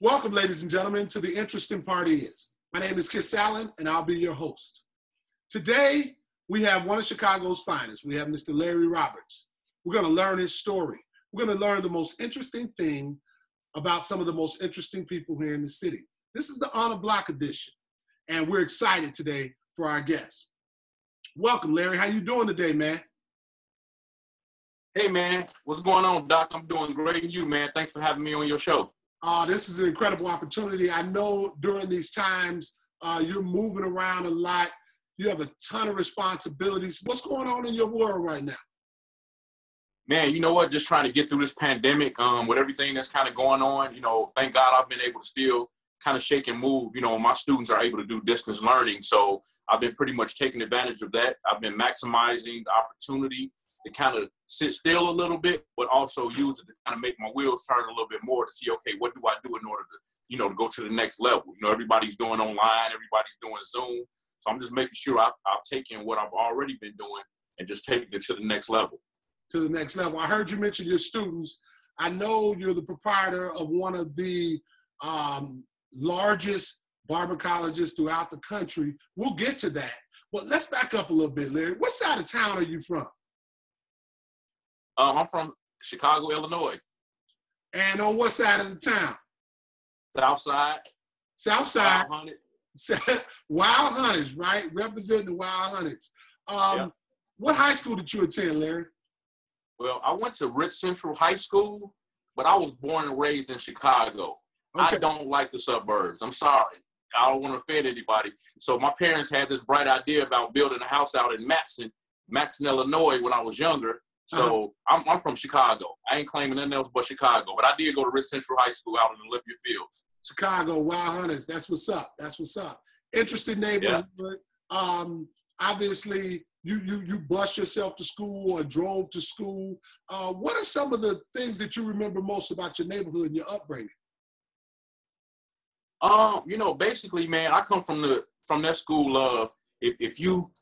Welcome, ladies and gentlemen, to The Interesting Part Is. My name is Kiss Allen, and I'll be your host. Today, we have one of Chicago's finest. We have Mr. Larry Roberts. We're going to learn his story. We're going to learn the most interesting thing about some of the most interesting people here in the city. This is the On a Block edition, and we're excited today for our guests. Welcome, Larry. How you doing today, man? Hey, man. What's going on, Doc? I'm doing great. And you, man? Thanks for having me on your show. This is an incredible opportunity. I know during these times, you're moving around a lot. You have a ton of responsibilities. What's going on in your world right now? Man, you know what? Just trying to get through this pandemic with everything that's kind of going on. Thank God I've been able to still kind of shake and move. My students are able to do distance learning. So I've been pretty much taking advantage of that. I've been maximizing the opportunity to kind of sit still a little bit, but also use it to kind of make my wheels turn a little bit more to see, okay, what do I do in order to, to go to the next level? Everybody's doing online, everybody's doing Zoom. So I'm just making sure I've taken what I've already been doing and just taking it to the next level. To the next level. I heard you mention your students. I know you're the proprietor of one of the largest barber colleges throughout the country. We'll get to that. But let's back up a little bit, Larry. What side of town are you from? I'm from Chicago, Illinois. And on what side of the town? South side. South side. Wild Hunters. Wild Hunters, right? Representing the Wild Hunters. Yep. What high school did you attend, Larry? Well, I went to Rich Central High School, but I was born and raised in Chicago. Okay. I don't like the suburbs. I'm sorry. I don't want to offend anybody. So my parents had this bright idea about building a house out in Matson, Illinois, when I was younger. So I'm from Chicago. I ain't claiming nothing else but Chicago. But I did go to Rich Central High School out in Olympia Fields. Chicago, Wild Hunters. That's what's up. That's what's up. Interesting neighborhood. Yeah. Obviously, you bused yourself to school or drove to school. What are some of the things that you remember most about your neighborhood and your upbringing? Basically, man, I come from that school of if you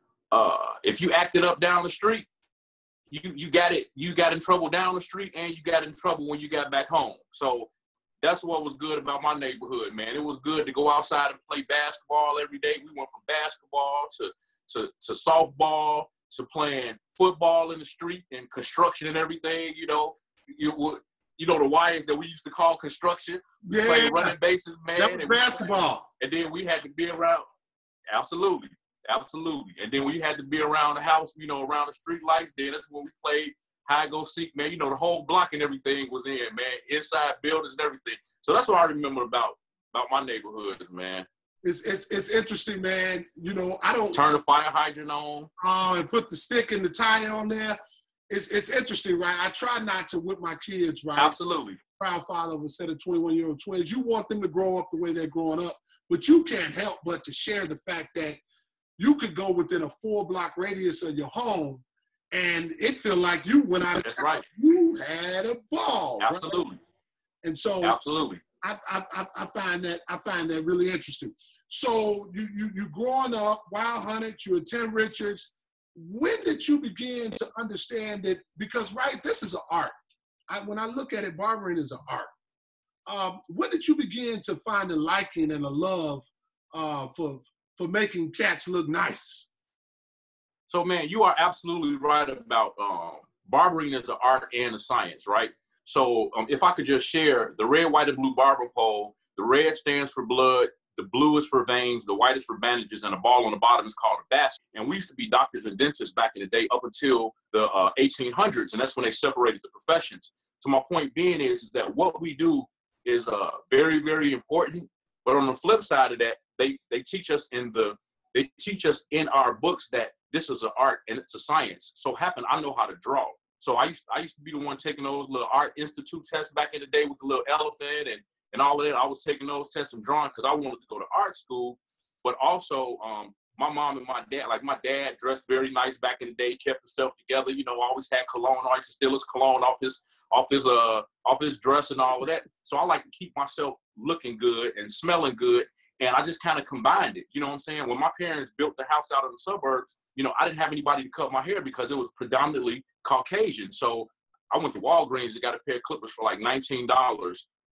acted up down the street, you got in trouble down the street and you got in trouble when you got back home. So that's what was good about my neighborhood, man. It was good to go outside and play basketball every day. We went from basketball to softball to playing football in the street and construction and everything. The wires that we used to call construction. We played running bases, man. That was basketball. And then we had to be around. Absolutely. And then we had to be around the house, around the street lights. Then that's when we played hide go seek, man. The whole block and everything was in, man. Inside buildings and everything. So that's what I remember about my neighborhoods, man. It's interesting, man. I don't turn the fire hydrant on. And put the stick and the tire on there. It's interesting, right? I try not to whip my kids, right? Absolutely. Proud father of a set of 21-year-old twins. You want them to grow up the way they're growing up, but you can't help but to share the fact that you could go within a 4-block radius of your home and it feel like you went out of That's town. Right. You had a ball. Absolutely. Right? And so absolutely. I find that really interesting. So you growing up, Wild Hunters, you attend Richards. When did you begin to understand that? Because, right, this is an art. When I look at it, barbering is an art. When did you begin to find a liking and a love for making cats look nice? So, man, you are absolutely right about barbering is an art and a science, right? So if I could just share the red, white, and blue barber pole, the red stands for blood, the blue is for veins, the white is for bandages, and the ball on the bottom is called a basket. And we used to be doctors and dentists back in the day up until the 1800s, and that's when they separated the professions. So my point being is that what we do is very, very important. But on the flip side of that, they teach us in our books that this is an art and it's a science. So I know how to draw. So I used to be the one taking those little Art Institute tests back in the day with the little elephant and all of that. I was taking those tests and drawing because I wanted to go to art school. But also my mom and my dad, like my dad dressed very nice back in the day, kept himself together, always had cologne. I used to steal his cologne off his dress and all of that. So I like to keep myself looking good and smelling good. And I just kind of combined it. You know what I'm saying? When my parents built the house out in the suburbs, I didn't have anybody to cut my hair because it was predominantly Caucasian. So I went to Walgreens and got a pair of clippers for like $19.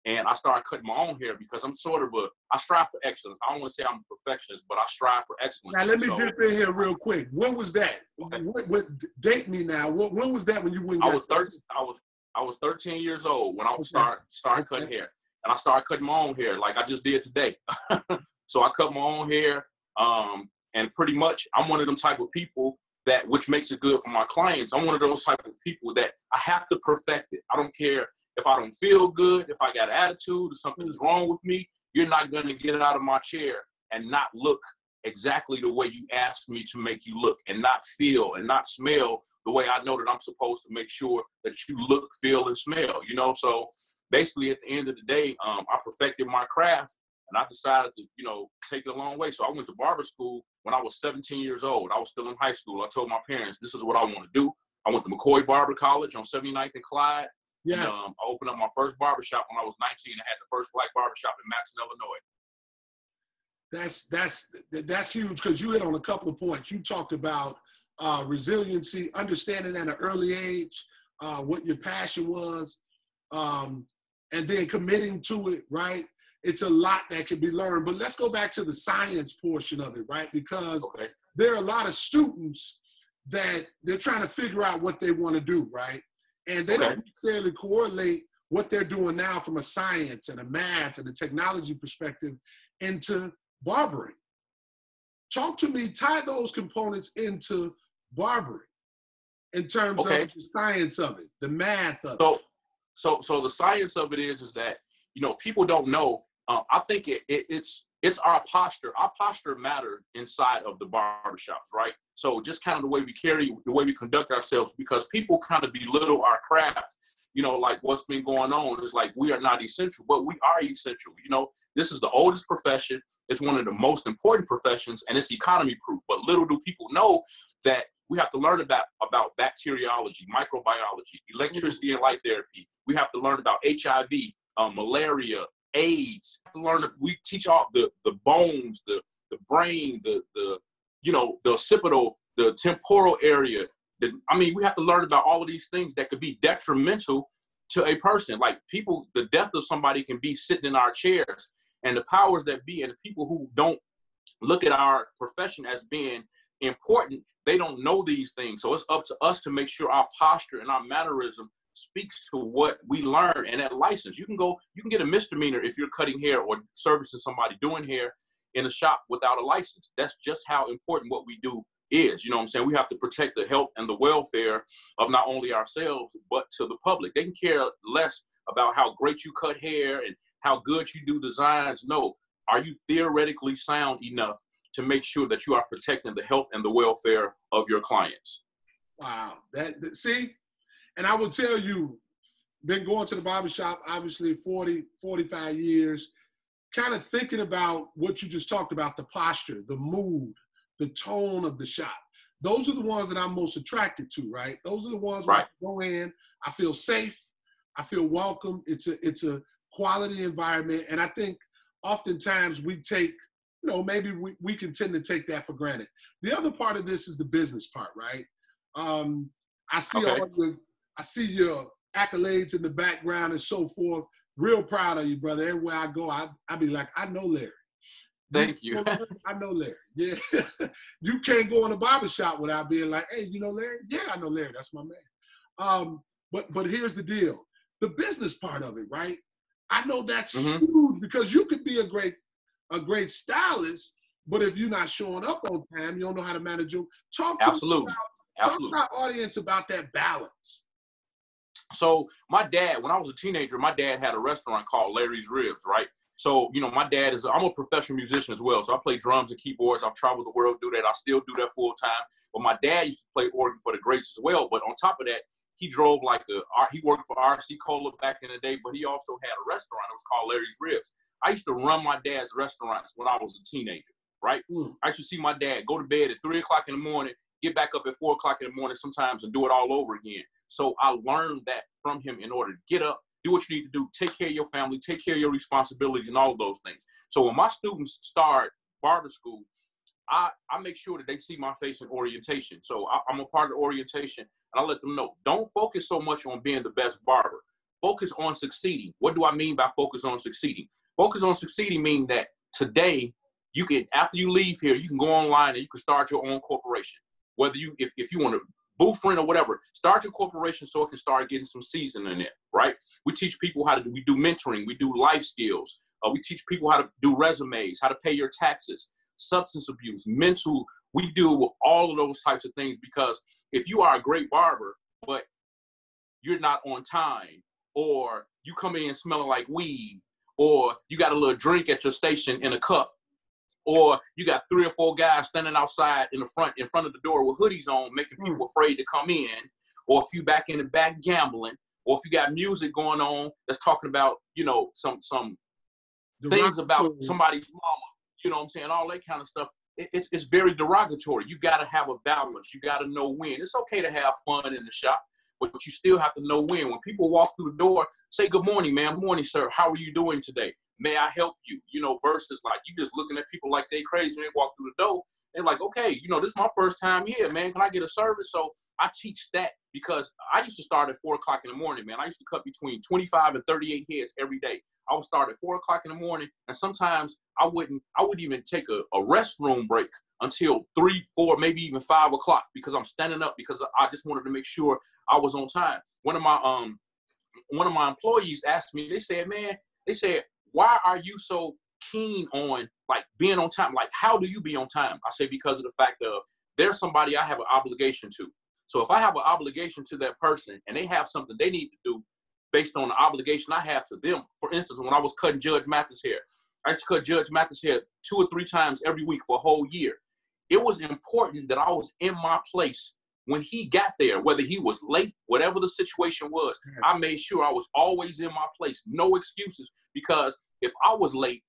And I started cutting my own hair because I'm I strive for excellence. I don't want to say I'm a perfectionist, but I strive for excellence. Now, let me dip in here real quick. When was that? Okay. What date me now? When was that when you went? I was 13 years old when I started cutting hair. And I started cutting my own hair like I just did today. So I cut my own hair. And pretty much I'm one of them type of people which makes it good for my clients. I'm one of those type of people that I have to perfect it. I don't care if I don't feel good, if I got attitude, if something is wrong with me, you're not going to get out of my chair and not look exactly the way you asked me to make you look, and not feel and not smell the way I know that I'm supposed to make sure that you look, feel, and smell, you know? So basically at the end of the day, I perfected my craft, and I decided to, you know, take it a long way. So I went to barber school when I was 17 years old. I was still in high school. I told my parents, this is what I want to do. I went to McCoy Barber College on 79th and Clyde. Yes. And, I opened up my first barbershop when I was 19. I had the first black barbershop in Matteson, Illinois. That's huge, because you hit on a couple of points. You talked about resiliency, understanding at an early age what your passion was, and then committing to it, right? It's a lot that can be learned. But let's go back to the science portion of it, right? Because there are a lot of students that they're trying to figure out what they want to do, right? And they don't necessarily correlate what they're doing now from a science and a math and a technology perspective into barbering. Talk to me, tie those components into barbering in terms of the science of it, the math of it. So the science of it is that, you know, people don't know. I think it's our posture. Our posture matters inside of the barbershops, right? So just kind of the way we carry, the way we conduct ourselves, because people kind of belittle our craft. You know, like what's been going on is like we are not essential, but we are essential. You know, this is the oldest profession. It's one of the most important professions, and it's economy proof. But little do people know that we have to learn about bacteriology, microbiology, electricity and light therapy. We have to learn about HIV, malaria, AIDS. We teach all the bones, the brain, the occipital, the temporal area. We have to learn about all of these things that could be detrimental to a person. Like people, the death of somebody can be sitting in our chairs, and the powers that be and the people who don't look at our profession as being important, they don't know these things. So it's up to us to make sure our posture and our mannerism speaks to what we learn. And that license, you can get a misdemeanor if you're cutting hair or servicing somebody doing hair in a shop without a license. That's just how important what we do is. You know what I'm saying? We have to protect the health and the welfare of not only ourselves, but to the public. They can care less about how great you cut hair and how good you do designs. No, are you theoretically sound enough to make sure that you are protecting the health and the welfare of your clients? Wow. See? And I will tell you, been going to the barbershop, obviously 40, 45 years, kind of thinking about what you just talked about, the posture, the mood, the tone of the shop. Those are the ones that I'm most attracted to, right? Those are the ones where I go in, I feel safe, I feel welcome. It's a quality environment. And I think oftentimes we take, you know, maybe we can tend to take that for granted. The other part of this is the business part, right? I see your accolades in the background and so forth. Real proud of you, brother. Everywhere I go, I be like, I know Larry. Thank you. I know Larry. Yeah. You can't go in a barbershop without being like, hey, you know Larry? Yeah, I know Larry. That's my man. But here's the deal. The business part of it, right? I know that's huge, because you could be a great stylist, but if you're not showing up on time, you don't know how to manage your talk to our audience about that balance. So my dad, when I was a teenager, my dad had a restaurant called Larry's Ribs, right? So, you know, my dad I'm a professional musician as well. So I play drums and keyboards. I've traveled the world, do that. I still do that full time. But my dad used to play organ for the Greats as well. But on top of that, he drove he worked for RC Cola back in the day, but he also had a restaurant. It was called Larry's Ribs. I used to run my dad's restaurants when I was a teenager, right? I used to see my dad go to bed at 3 o'clock in the morning, get back up at 4 o'clock in the morning sometimes and do it all over again. So I learned that from him in order to get up, do what you need to do, take care of your family, take care of your responsibilities and all of those things. So when my students start barber school, I make sure that they see my face in orientation. So I'm a part of the orientation, and I let them know, don't focus so much on being the best barber. focus on succeeding. What do I mean by focus on succeeding? Focus on succeeding means that today you can, after you leave here, you can go online and you can start your own corporation. Whether you, if you want to booth friend or whatever, start your corporation so it can start getting some seasoning in it, right? We teach people how to do, we do mentoring, we do life skills. We teach people how to do resumes, how to pay your taxes, substance abuse, mental. We do all of those types of things, because if you are a great barber, but you're not on time, or you come in smelling like weed, or you got a little drink at your station in a cup, or you got 3 or 4 guys standing outside in front of the door with hoodies on, making people afraid to come in, or if you back in the back gambling, or if you got music going on that's talking about, you know, some things about somebody's mama, you know what I'm saying, all that kind of stuff. It's very derogatory. You got to have a balance. You got to know when. It's okay to have fun in the shop, but you still have to know when. When people walk through the door, say, good morning, ma'am. Good morning, sir. How are you doing today? May I help you? You know, versus like you just looking at people like they crazy when they walk through the door. They're like, okay, you know, this is my first time here, man. Can I get a service? So I teach that, because I used to start at 4 o'clock in the morning, man. I used to cut between 25 and 38 heads every day. I would start at 4 o'clock in the morning, and sometimes I wouldn't even take a restroom break until 3, 4, maybe even 5 o'clock, because I'm standing up, because I just wanted to make sure I was on time. One of my employees asked me, they said, why are you so keen on like being on time? Like, how do you be on time? I say, because of the fact of there's somebody I have an obligation to. So if I have an obligation to that person and they have something they need to do based on the obligation I have to them, for instance, when I was cutting Judge Mathis hair, I used to cut Judge Mathis hair 2 or 3 times every week for a whole year. It was important that I was in my place when he got there, whether he was late, whatever the situation was. I made sure I was always in my place, no excuses, because if I was late,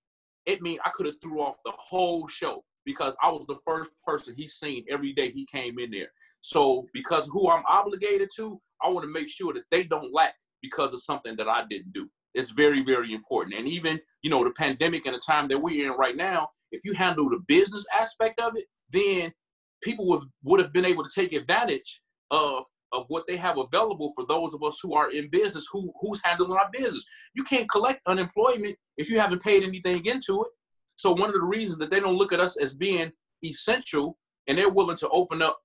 it means I could have threw off the whole show, because I was the first person he seen every day he came in there. So because who I'm obligated to, I want to make sure that they don't lack because of something that I didn't do. It's very, very important. And even, you know, the pandemic and the time that we're in right now, if you handle the business aspect of it, then people would have been able to take advantage of what they have available for those of us who are in business, who's handling our business. You can't collect unemployment if you haven't paid anything into it. So one of the reasons that they don't look at us as being essential, and they're willing to open up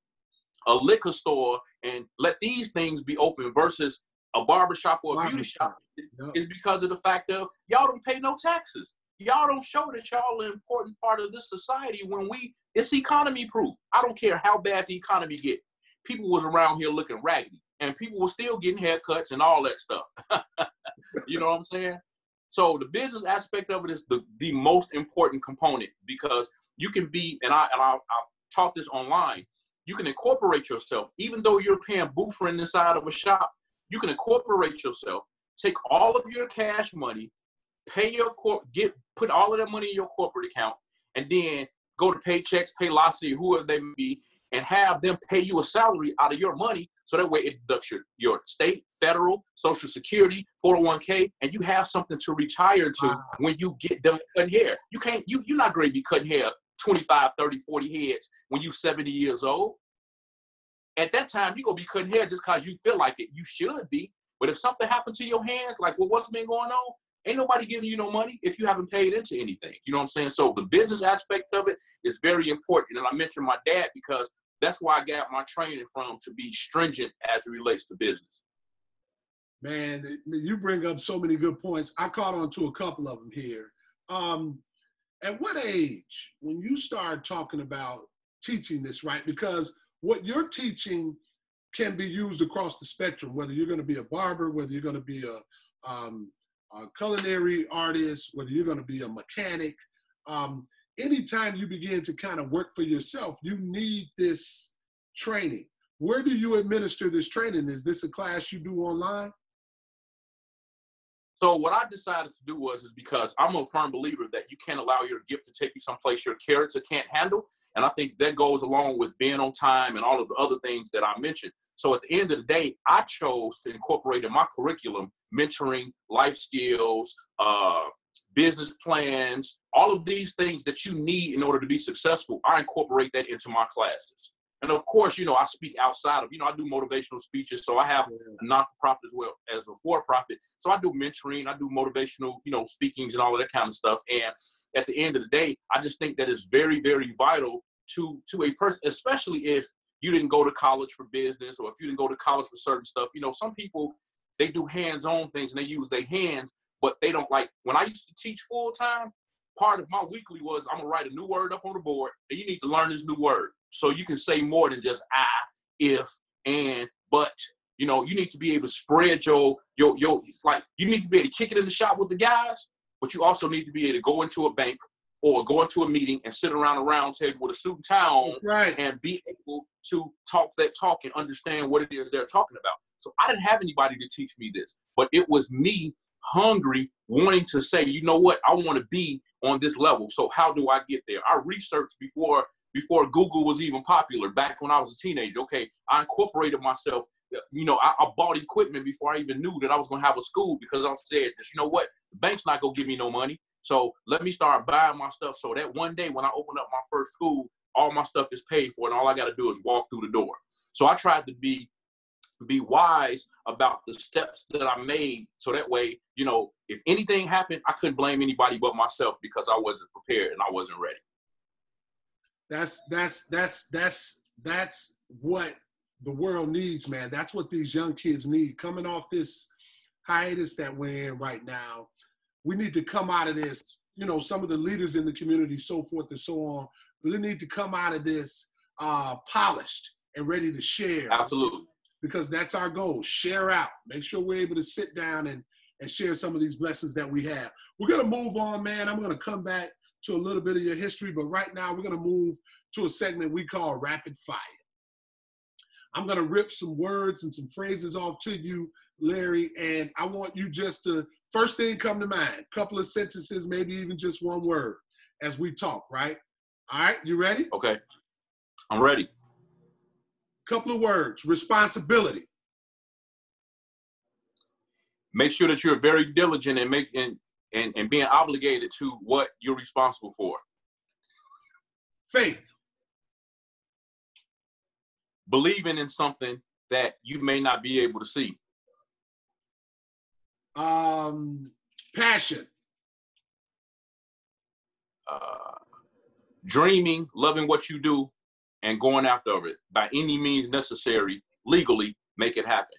a liquor store and let these things be open versus a barbershop or a beauty shop, is because of the fact of y'all don't pay no taxes. Y'all don't show that y'all are an important part of this society when it's economy proof. I don't care how bad the economy get. People was around here looking raggedy, and people were still getting haircuts and all that stuff. You know what I'm saying? So the business aspect of it is the most important component, because you can be, and I've taught this online, you can incorporate yourself, even though you're paying booth rent inside of a shop, you can incorporate yourself, take all of your cash money, pay your put all of that money in your corporate account, and then go to Paychex, Paylocity, whoever they may be, and have them pay you a salary out of your money. So that way it deducts your state, federal, Social Security, 401k, and you have something to retire to when you get done cutting hair. You're not going to be cutting hair 25, 30, 40 heads when you're 70 years old. At that time, you're going to be cutting hair just because you feel like it. You should be. But if something happened to your hands, like what's been going on, ain't nobody giving you no money if you haven't paid into anything. You know what I'm saying? So the business aspect of it is very important. And I mentioned my dad because that's why I got my training from, to be stringent as it relates to business. Man, you bring up so many good points. I caught on to a couple of them here. At what age, when you start talking about teaching this, right? Because what you're teaching can be used across the spectrum, whether you're going to be a barber, whether you're going to be a culinary artist, whether you're going to be a mechanic. Anytime you begin to kind of work for yourself, you need this training. Where do you administer this training? Is this a class you do online? So what I decided to do is because I'm a firm believer that you can't allow your gift to take you someplace your character can't handle. And I think that goes along with being on time and all of the other things that I mentioned. So at the end of the day, I chose to incorporate in my curriculum mentoring, life skills, business plans, all of these things that you need in order to be successful. I incorporate that into my classes. And of course, you know, I speak outside of, you know, I do motivational speeches. So I have a non-for-profit as well as a for-profit. So I do mentoring, I do motivational, you know, speakings and all of that kind of stuff. And at the end of the day, I just think that it's very, very vital to a person, especially if you didn't go to college for business or if you didn't go to college for certain stuff. You know, some people, they do hands-on things and they use their hands, but they don't like, when I used to teach full-time, part of my weekly was I'm gonna write a new word up on the board and you need to learn this new word. So you can say more than just I, if, and, but. You know, you need to be able to spread your like, you need to be able to kick it in the shop with the guys, but you also need to be able to go into a bank or go into a meeting and sit around a round table with a suit and tie on, right, and be able to talk that talk and understand what it is they're talking about. So I didn't have anybody to teach me this, but it was me hungry, wanting to say, you know what, I want to be on this level. So how do I get there? I researched before Google was even popular, back when I was a teenager. Okay, I incorporated myself. You know, I bought equipment before I even knew that I was going to have a school, because I said, you know what, the bank's not going to give me no money. So let me start buying my stuff so that one day when I open up my first school, all my stuff is paid for and all I got to do is walk through the door. So I tried to be wise about the steps that I made. So that way, you know, if anything happened, I couldn't blame anybody but myself because I wasn't prepared and I wasn't ready. That's what the world needs, man. That's what these young kids need. Coming off this hiatus that we're in right now, we need to come out of this. You know, some of the leaders in the community, so forth and so on, really need to come out of this polished and ready to share. Absolutely. Because that's our goal. Share out. Make sure we're able to sit down and share some of these blessings that we have. We're going to move on, man. I'm going to come back to a little bit of your history, but right now we're going to move to a segment we call Rapid Fire. I'm going to rip some words and some phrases off to you, Larry, and I want you just to, first thing come to mind, couple of sentences, maybe even just one word as we talk, right? All right, you ready? Okay, I'm ready. Couple of words, responsibility. Make sure that you're very diligent and being obligated to what you're responsible for. Faith. Believing in something that you may not be able to see. Passion. Dreaming, loving what you do, and going after it by any means necessary, legally, make it happen.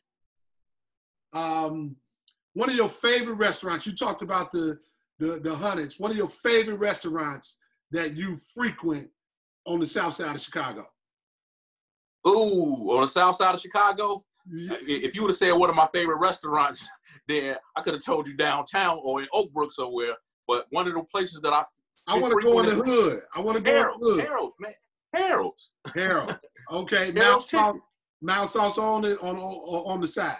One of your favorite restaurants, you talked about the Hunnits. One of your favorite restaurants that you frequent on the south side of Chicago? Ooh, on the south side of Chicago? Yeah. If you would have said one of my favorite restaurants, then I could have told you downtown or in Oak Brook somewhere. But one of the places that I want to go in the hood. I want to go in the hood. Harold's, man. Harold's. Okay. Mild sauce on it on the side.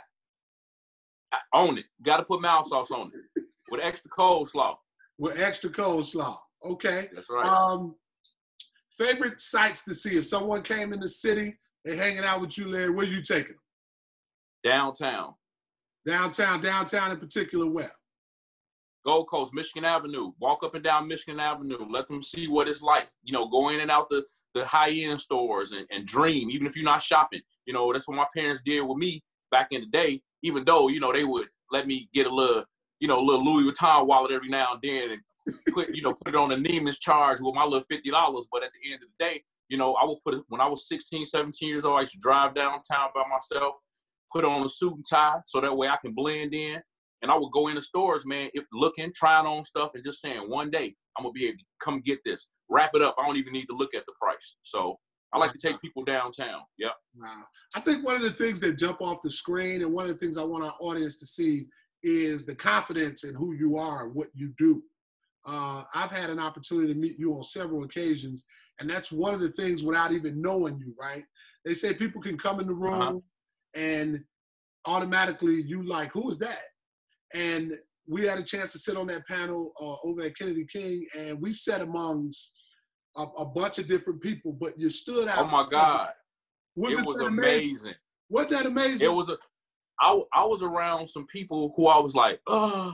I own it. Got to put mild sauce on it with extra coleslaw. With extra coleslaw. Okay. That's right. Favorite sites to see? If someone came in the city, they're hanging out with you, Larry, where you taking them? Downtown. Downtown in particular where? Gold Coast, Michigan Avenue. Walk up and down Michigan Avenue. Let them see what it's like. You know, go in and out the high-end stores and dream, even if you're not shopping. You know, that's what my parents did with me back in the day, even though, you know, they would let me get a little Louis Vuitton wallet every now and then and put it on a Neiman's charge with my little $50. But at the end of the day, you know, I would put it, when I was 16, 17 years old, I used to drive downtown by myself, put on a suit and tie so that way I can blend in. And I would go in the stores, man, looking, trying on stuff and just saying, one day I'm going to be able to come get this, wrap it up. I don't even need to look at the price. So I like to take people downtown. Yep. Wow. I think one of the things that jump off the screen and one of the things I want our audience to see is the confidence in who you are and what you do. I've had an opportunity to meet you on several occasions, and that's one of the things without even knowing you, right? They say people can come in the room and automatically you like, who is that? And we had a chance to sit on that panel over at Kennedy King, and we sat amongst a bunch of different people, but you stood out. Oh my God. It was amazing. Wasn't that amazing? It was I was around some people who I was like, I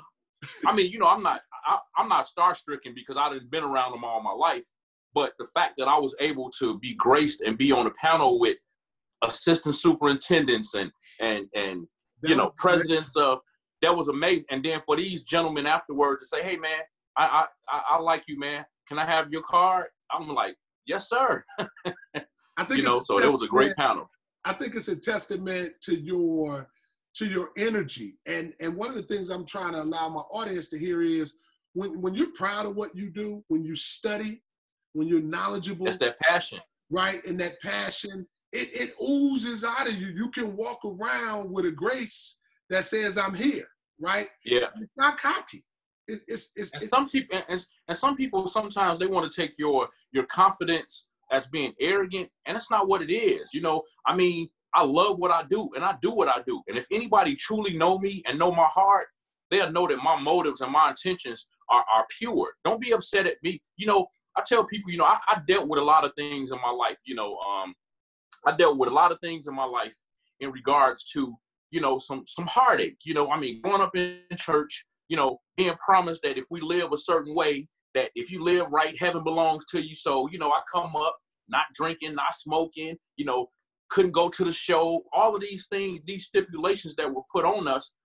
mean, you know, I'm not star-stricken because I've been around them all my life, But the fact that I was able to be graced and be on a panel with assistant superintendents and presidents of, that was amazing. And then for these gentlemen afterward to say, hey man, I like you, man. Can I have your card? I'm like, yes, sir. I think so it was a great panel. I think it's a testament to your energy. And one of the things I'm trying to allow my audience to hear is when you're proud of what you do, when you study, when you're knowledgeable. That's that passion. Right, and that passion, it oozes out of you. You can walk around with a grace that says, I'm here, right? Yeah. It's not cocky. Some people sometimes they want to take your confidence as being arrogant, and that's not what it is. I mean, I love what I do, and I do what I do. And if anybody truly know me and know my heart, they'll know that my motives and my intentions are pure. Don't be upset at me. I tell people, I dealt with a lot of things in my life. I dealt with a lot of things in my life in regards to, some heartache. I mean, growing up in church, being promised that if we live a certain way, that if you live right, heaven belongs to you. So, I come up not drinking, not smoking, couldn't go to the show, all of these things, these stipulations that were put on us.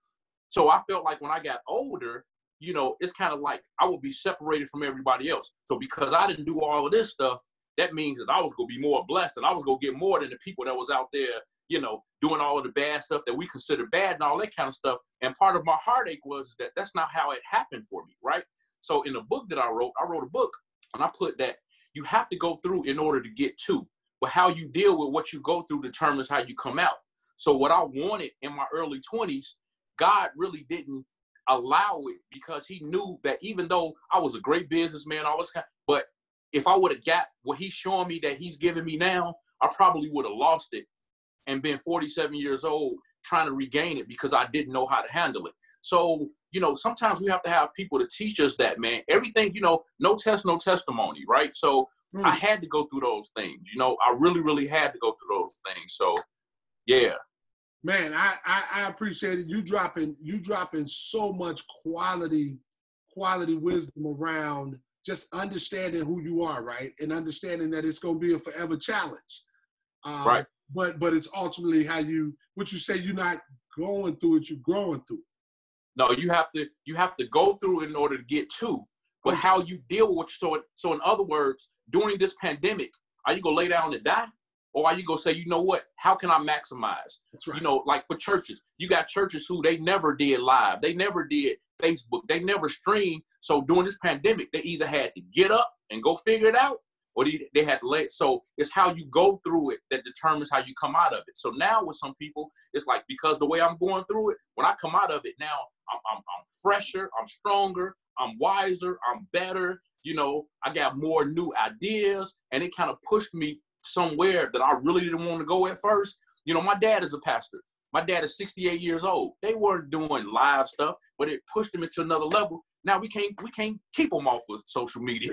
So I felt like when I got older, it's kind of like I would be separated from everybody else. So because I didn't do all of this stuff, that means that I was going to be more blessed and I was going to get more than the people that was out there, doing all of the bad stuff that we consider bad and all that kind of stuff. And part of my heartache was that that's not how it happened for me, right? So in the book that I wrote a book and I put that you have to go through in order to get to. But how you deal with what you go through determines how you come out. So what I wanted in my early 20s, God really didn't allow it because he knew that even though I was a great businessman, but if I would have got what he's showing me that he's giving me now, I probably would have lost it and been 47 years old trying to regain it because I didn't know how to handle it. So, sometimes we have to have people to teach us that, man. Everything, no test, no testimony, right? So I had to go through those things. I really, really had to go through those things. So, yeah. Man, I appreciate it. You dropping so much quality wisdom around just understanding who you are, right? And understanding that it's going to be a forever challenge. Right. But it's ultimately what you say, you're not going through it, you're growing through it. No, you have to go through it in order to get to. But how you deal with so in other words, during this pandemic, are you gonna lay down and die? Or are you gonna say, you know what, how can I maximize? That's right. Like for churches, you got churches who they never did live, they never did Facebook, they never streamed. So during this pandemic, they either had to get up and go figure it out, or they had to let it. So it's how you go through it that determines how you come out of it. So now with some people, it's like, because the way I'm going through it, when I come out of it now, I'm fresher, I'm stronger, I'm wiser, I'm better. I got more new ideas, and it kind of pushed me somewhere that I really didn't want to go at first. My dad is a pastor. My dad is 68 years old. They weren't doing live stuff, but it pushed them into another level. Now we can't keep them off of social media.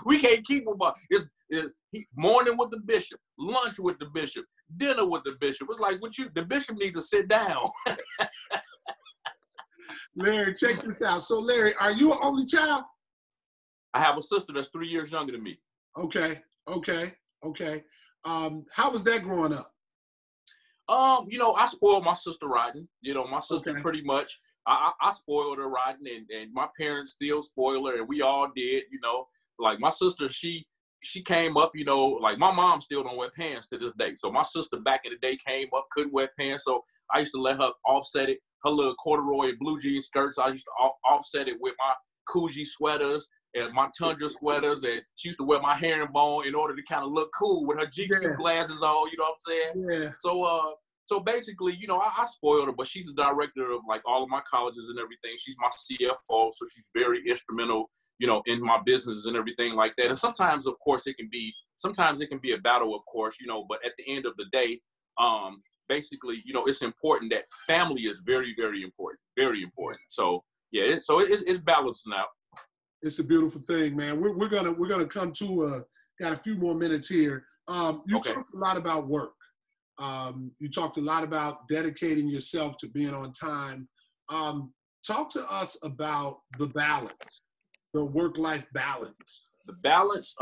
We can't keep them off. It's morning with the bishop, lunch with the bishop, dinner with the bishop. It's like, the bishop needs to sit down. Larry, check this out. So Larry, are you an only child? I have a sister that's 3 years younger than me. Okay. How was that growing up? I spoiled my sister riding. My sister pretty much, I spoiled her riding, and my parents still spoil her, and we all did. Like my sister, she came up, like my mom still don't wear pants to this day. So my sister back in the day came up, couldn't wear pants. So I used to let her offset it. Her little corduroy and blue jean skirts, I used to offset it with my Coogee sweaters and my Tundra sweaters. And she used to wear my herringbone in order to kind of look cool with her GQ glasses on, you know what I'm saying? Yeah. So basically, I spoiled her, but she's the director of like all of my colleges and everything. She's my CFO, so she's very instrumental, in my business and everything like that. And sometimes, of course, it can be a battle, of course, but at the end of the day, basically, it's important that family is very, very important, very important. So yeah, it's balancing out. It's a beautiful thing, man. We're gonna come to got a few more minutes here. You talked a lot about work. You talked a lot about dedicating yourself to being on time. Talk to us about the balance, the work-life balance The balance.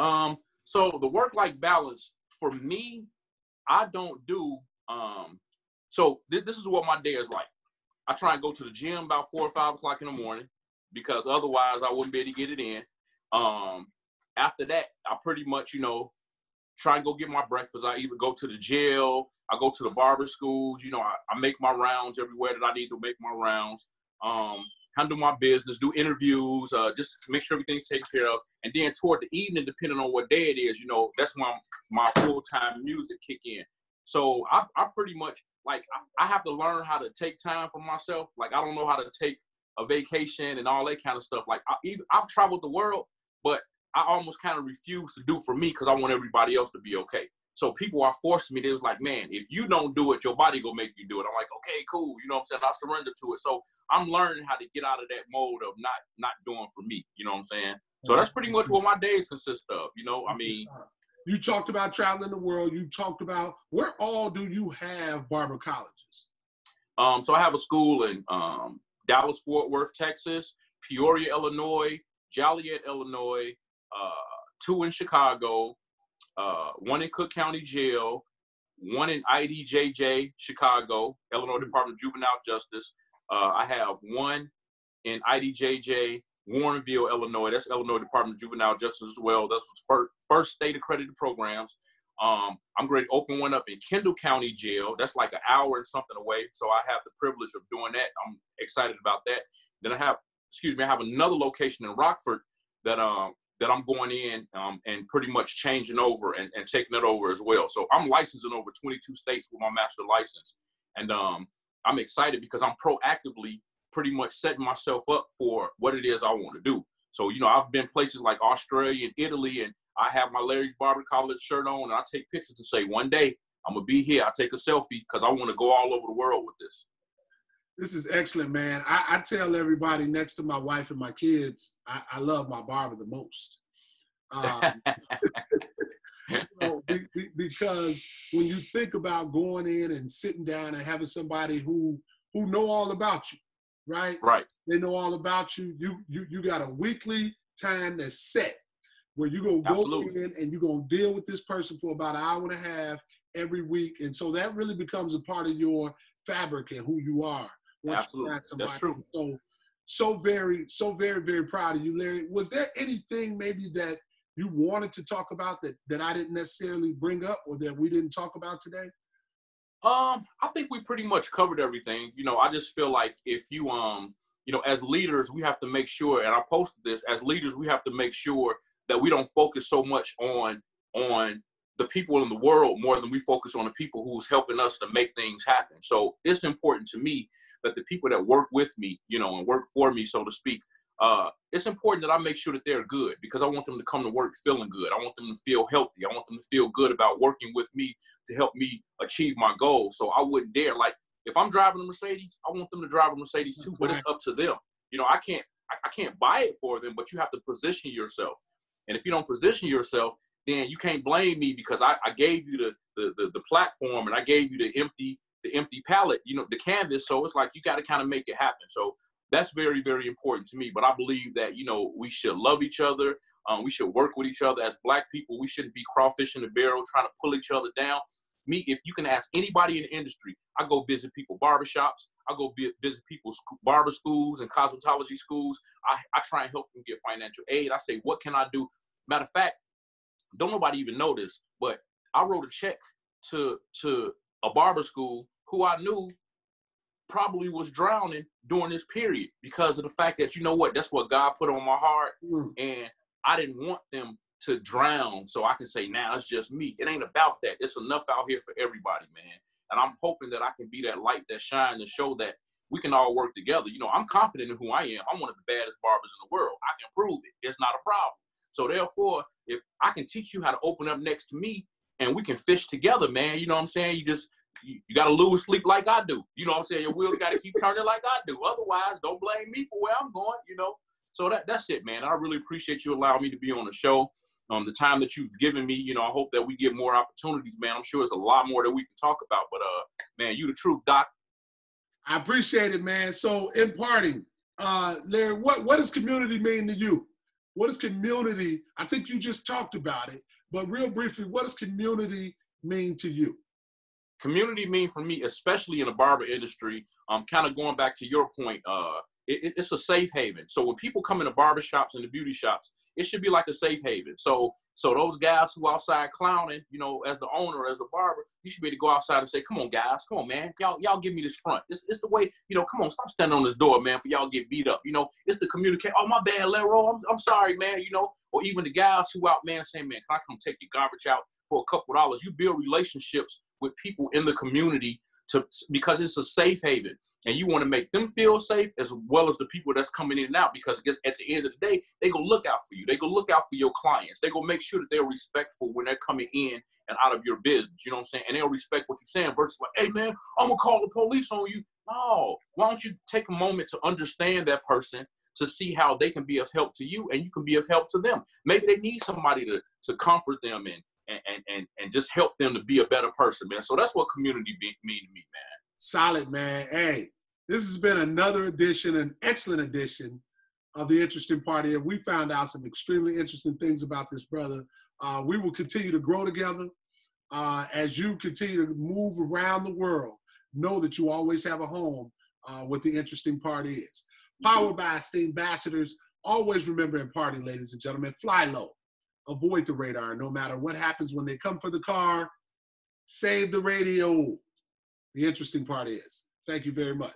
So the work-life balance for me, I don't do. So this is what my day is like. I try and go to the gym about 4 or 5 o'clock in the morning because otherwise I wouldn't be able to get it in. After that, I pretty much, try and go get my breakfast. I either go to the jail, I go to the barber schools. I make my rounds everywhere that I need to make my rounds. Handle my business, do interviews, just make sure everything's taken care of. And then toward the evening, depending on what day it is, that's when my full-time music kick in. So I pretty much, like, I have to learn how to take time for myself. Like, I don't know how to take a vacation and all that kind of stuff. Like, I've traveled the world, but I almost kind of refuse to do for me because I want everybody else to be okay. So people are forcing me. They was like, man, if you don't do it, your body gonna make you do it. I'm like, okay, cool. You know what I'm saying? I surrender to it. So I'm learning how to get out of that mode of not doing for me. You know what I'm saying? So that's pretty much what my days consist of. You talked about traveling the world. You talked about, where all do you have barber colleges? So I have a school in Dallas, Fort Worth, Texas, Peoria, Illinois, Joliet, Illinois, 2 in Chicago, 1 in Cook County Jail, 1 in IDJJ, Chicago, Illinois Department of Juvenile Justice. I have 1 in IDJJ, Warrenville, Illinois. That's Illinois Department of Juvenile Justice as well. That's first state accredited programs. I'm going to open one up in Kendall County Jail. That's like an hour and something away. So I have the privilege of doing that. I'm excited about that. Then I have another location in Rockford that I'm going in and pretty much changing over and taking it over as well. So I'm licensed in over 22 states with my master license. And I'm excited because I'm proactively pretty much setting myself up for what it is I want to do. So, I've been places like Australia and Italy, and I have my Larry's Barber College shirt on, and I take pictures and say, one day I'm going to be here. I take a selfie because I want to go all over the world with this. This is excellent, man. I tell everybody next to my wife and my kids, I love my barber the most. Because when you think about going in and sitting down and having somebody who know all about you, right? Right. They know all about you. You got a weekly time that's set where you're going to go in and you're going to deal with this person for about an hour and a half every week. And so that really becomes a part of your fabric and who you are. Absolutely. That's true. So very, very proud of you, Larry. Was there anything maybe that you wanted to talk about that I didn't necessarily bring up or that we didn't talk about today? I think we pretty much covered everything. I just feel like if you, as leaders, we have to make sure, and I posted this, as leaders, we have to make sure that we don't focus so much on the people in the world more than we focus on the people who's helping us to make things happen. So it's important to me that the people that work with me, and work for me, so to speak, it's important that I make sure that they're good because I want them to come to work feeling good. I want them to feel healthy. I want them to feel good about working with me to help me achieve my goals. So I wouldn't dare, like, if I'm driving a Mercedes, I want them to drive a Mercedes too, but it's up to them. I can't buy it for them, but you have to position yourself. And if you don't position yourself, then you can't blame me because I gave you the platform and I gave you the empty palette, the canvas. So it's like you got to kind of make it happen. So that's very, very important to me. But I believe that, we should love each other. We should work with each other. As Black people, we shouldn't be crawfish in the barrel trying to pull each other down. Me, if you can ask anybody in the industry, I go visit people barbershops. I go visit people's barber schools and cosmetology schools. I try and help them get financial aid. I say, what can I do? Matter of fact, don't nobody even know this, but I wrote a check to a barber school who I knew probably was drowning during this period because of the fact that, that's what God put on my heart. And I didn't want them to drown so I can say, now it's just me. It ain't about that. It's enough out here for everybody, man. And I'm hoping that I can be that light that shines and show that we can all work together. I'm confident in who I am. I'm one of the baddest barbers in the world. I can prove it. It's not a problem. So therefore, if I can teach you how to open up next to me and we can fish together, man, you know what I'm saying? You got to lose sleep like I do. You know what I'm saying? Your wheels got to keep turning like I do. Otherwise, don't blame me for where I'm going, So that's it, man. I really appreciate you allowing me to be on the show. The time that you've given me, I hope that we get more opportunities, man. I'm sure there's a lot more that we can talk about. But, man, you the truth, Doc. I appreciate it, man. So in parting, Larry, what does community mean to you? what is community? I think you just talked about it, but real briefly, what does community mean to you? Community mean for me, especially in the barber industry, kind of going back to your point, it's a safe haven. So when people come into barber shops and the beauty shops, it should be like a safe haven. So those guys who outside clowning, you know, as the owner, as the barber, you should be able to go outside and say, come on, guys, come on, man, y'all give me this front. It's the way, you know, come on, stop standing on this door, man, for y'all get beat up. You know, it's the communicate. Oh, my bad, Lero, I'm sorry, man, you know, or even the guys who out, man, saying, man, can I come take your garbage out for a couple of dollars? You build relationships with people in the community because it's a safe haven, and you want to make them feel safe as well as the people that's coming in and out, because at the end of the day, they go look out for you. They go look out for your clients. They go make sure that they're respectful when they're coming in and out of your business. You know what I'm saying? And they'll respect what you're saying versus like, hey man, I'm gonna call the police on you. No, why don't you take a moment to understand that person, to see how they can be of help to you and you can be of help to them. Maybe they need somebody to comfort them and just help them to be a better person, man. So that's what community mean to me, man. Solid, man. Hey, this has been another edition, an excellent edition of The Interesting Party. And we found out some extremely interesting things about this brother. We will continue to grow together. As you continue to move around the world, know that you always have a home with The Interesting Party is. Powered by esteemed ambassadors. Always remember in party, ladies and gentlemen, fly low. Avoid the radar. No matter what happens when they come for the car, save the radio. The Interesting Party is. Thank you very much.